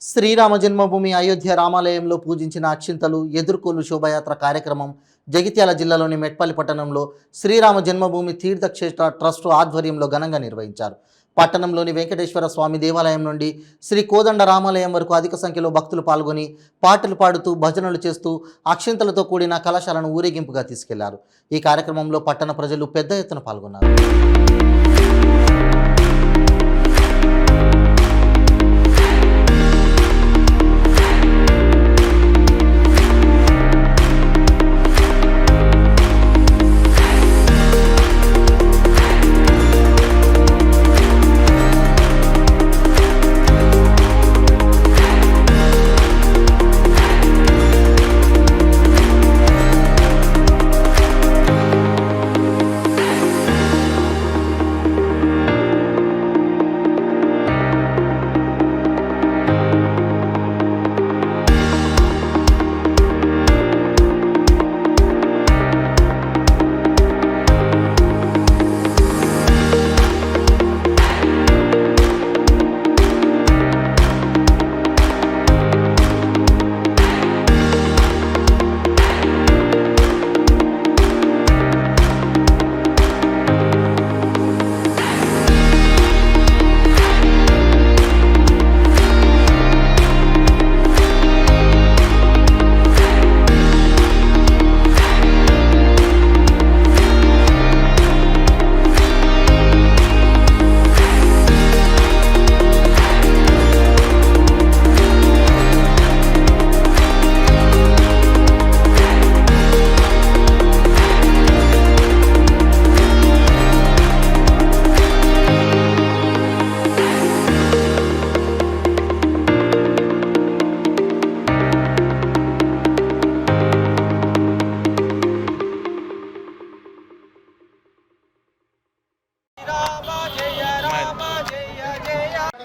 శ్రీరామ జన్మభూమి అయోధ్య రామాలయంలో పూజించిన అక్షింతలు ఎదుర్కోలు శోభయాత్ర కార్యక్రమం జగిత్యాల జిల్లాలోని మెట్పల్లి పట్టణంలో శ్రీరామ జన్మభూమి తీర్థక్షేత్ర ట్రస్ట్ ఆధ్వర్యంలో ఘనంగా నిర్వహించారు. పట్టణంలోని వెంకటేశ్వర స్వామి దేవాలయం నుండి శ్రీ కోదండ రామాలయం వరకు అధిక సంఖ్యలో భక్తులు పాల్గొని పాటలు పాడుతూ భజనలు చేస్తూ అక్షింతలతో కూడిన కలశాలను ఊరేగింపుగా తీసుకెళ్లారు. ఈ కార్యక్రమంలో పట్టణ ప్రజలు పెద్ద ఎత్తున పాల్గొన్నారు.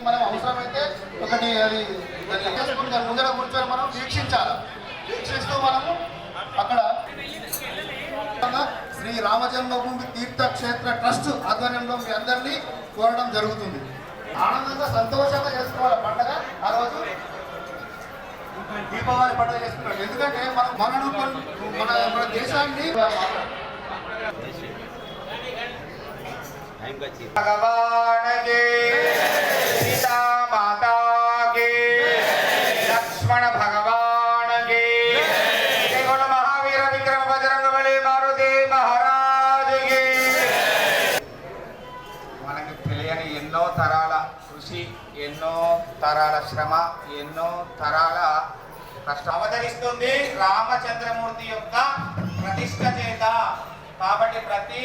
మనం అవసరమైతే ఒకటి అది ముందర కూర్చొని మనం వీక్షిస్తూ మనము అక్కడ శ్రీ రామ జన్మభూమి తీర్థక్షేత్ర ట్రస్ట్ ఆధ్వర్యంలో మీ అందరినీ కోరడం జరుగుతుంది. ఆనందంగా సంతోషంగా చేసుకోవాలి పండుగ. ఆ రోజు దీపావళి పండుగ చేసుకుంటాం. ఎందుకంటే మన దేశాన్ని भगवान के सीता माता के लक्ष्मण भगवान के गुण महावीर विक्रम बजरंग बली मारुति महाराज के మనకి తెలియని ఎన్నో తరాల కృషి, ఎన్నో తరాల శ్రమ, ఎన్నో తరాల కష్టం అవతరిస్తుంది రామచంద్రమూర్తి యొక్క ప్రతిష్ఠ చేత. కాబట్టి ప్రతి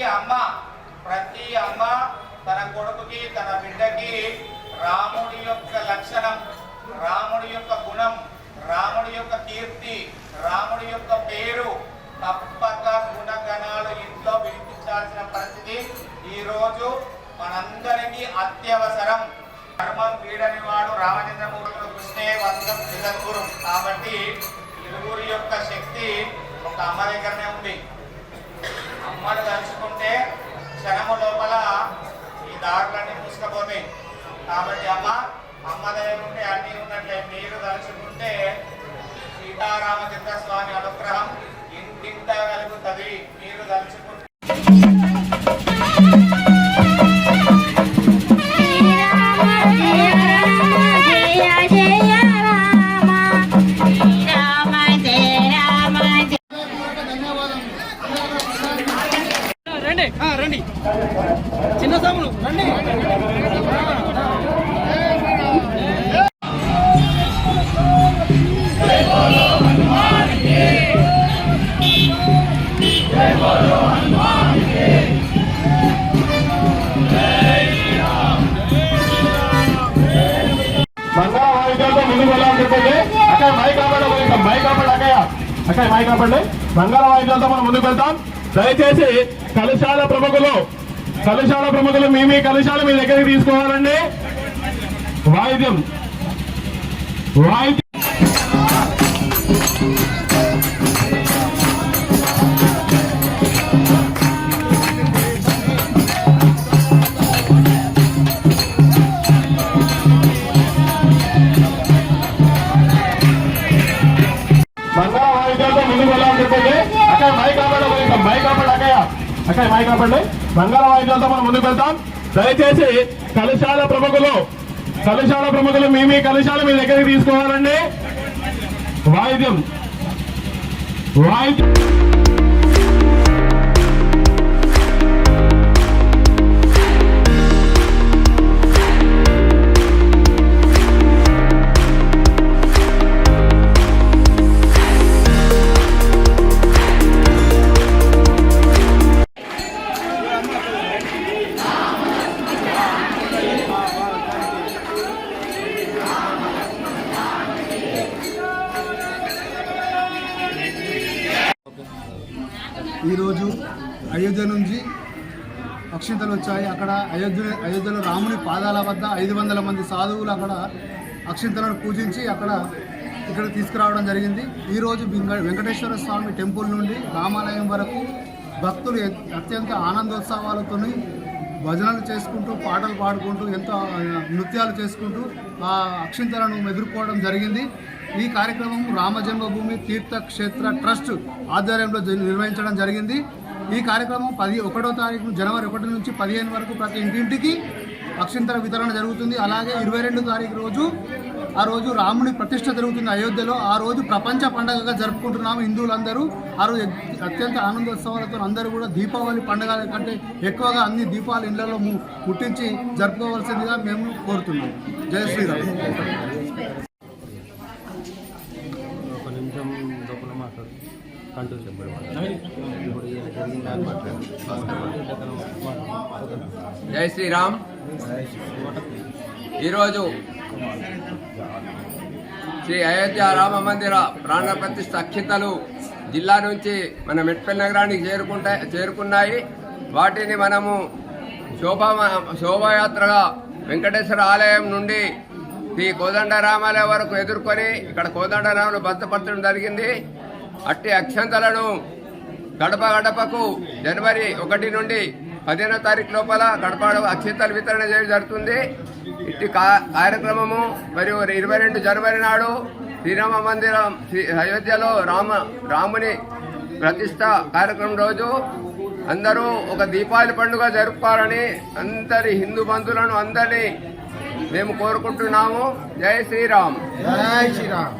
అమ్మ తన కొడుకుకి, తన బిడ్డకి రాముడి యొక్క లక్షణం, రాముడి యొక్క గుణం, రాముడి యొక్క కీర్తి, రాముడి యొక్క పేరు తప్పక గుణగణాలు ఇంట్లో వినిపించాల్సిన పరిస్థితి ఈరోజు మనందరికీ అత్యవసరం. ధర్మం వీడని వాడు రామచంద్రమూర్తులు కృష్ణే వందం జగద్గురు. కాబట్టి ఇరువురి యొక్క శక్తి ఒక అమ్మ దగ్గరనే ఉంది. అమ్మను తలుచుకుంటే క్షణము లోపల ఈ దారులన్నీ మూసుకపోతాయి. కాబట్టి అమ్మ దగ్గర ఉంటే అన్నీ ఉన్నట్లే. మీరు తలుచుకుంటే సీతారామచంద్ర స్వామి అనుగ్రహం ఇంటింట కలుగుతుంది. మీరు తలుచుకుంటే రండి చిన్న సాములు రండి. మంగళ వాయిద్యాలతో ముందుకు వెళ్ళాలని చెప్పండి. అక్కడ మైక్ కాపాడండి. మంగళ వాయిద్యాలతో మనం ముందుకు వెళ్తాం. దయచేసి కలశాల ప్రముఖులు మీ కలశాలు మీ దగ్గరికి తీసుకోవాలండి. వాయిద్యం అక్కడ మైక్ ఆపండి. మంగళ వాయిద్యాలతో మనం ముందుకు వెళ్తాం. దయచేసి కలశాల ప్రముఖులు మీ కలశాలు మీ దగ్గరికి తీసుకోవాలండి. వాయిద్యం ఈరోజు అయోధ్య నుంచి అక్షింతలు వచ్చాయి. అక్కడ అయోధ్యలో రాముని పాదాల వద్ద 500 మంది సాధువులు అక్కడ అక్షింతలను పూజించి ఇక్కడ తీసుకురావడం జరిగింది. ఈరోజు వెంకటేశ్వర స్వామి టెంపుల్ నుండి రామాలయం వరకు భక్తులు అత్యంత ఆనందోత్సవాలతో భజనలు చేసుకుంటూ పాటలు పాడుకుంటూ ఎంతో నృత్యాలు చేసుకుంటూ ఆ అక్షింతలను ఎదుర్కోవడం జరిగింది. ఈ కార్యక్రమం రామజన్మభూమి తీర్థక్షేత్ర ట్రస్ట్ ఆధ్వర్యంలో నిర్వహించడం జరిగింది. ఈ కార్యక్రమం 1వ తారీఖు జనవరి 1 నుంచి 15 వరకు ప్రతి ఇంటింటికి అక్షింతల వితరణ జరుగుతుంది. అలాగే 22 తారీఖు రోజు రాముని ప్రతిష్ఠ జరుగుతుంది అయోధ్యలో. ఆ రోజు ప్రపంచ పండుగగా జరుపుకుంటున్నాము హిందువులందరూ. ఆ రోజు అత్యంత ఆనందోత్సవాలతో అందరూ కూడా దీపావళి పండుగ కంటే ఎక్కువగా అన్ని దీపాలు ఇళ్లలో ముట్టించి జరుపుకోవాల్సిందిగా మేము కోరుతున్నాం. జై శ్రీరామ్. జై శ్రీరామ్. ఈరోజు శ్రీ అయోధ్య రామ మందిర ప్రాణ ప్రతిష్ఠ అక్షింతలు జిల్లా నుంచి మన మెట్పల్లి నగరానికి చేరుకున్నాయి. వాటిని మనము శోభాయాత్రగా వెంకటేశ్వర ఆలయం నుండి శ్రీ కోదండరామాలయం వరకు ఎదుర్కొని ఇక్కడ కోదండరాములు భద్రపరచడం జరిగింది. అట్టి అక్షంతలను గడపకు జనవరి 1 నుండి 15వ తారీఖు లోపల గడప అక్షంతలు వితరణ చేయడం జరుగుతుంది. ఇట్టి కార్యక్రమము మరియు 22 జనవరి నాడు శ్రీరామ మందిరం అయోధ్యలో రాముని ప్రతిష్ట కార్యక్రమం రోజు అందరూ ఒక దీపావళి పండుగ జరుపుకోవాలని అందరి హిందూ బంధువులను అందరినీ మేము కోరుకుంటున్నాము. జై శ్రీరామ్. జై శ్రీరామ్.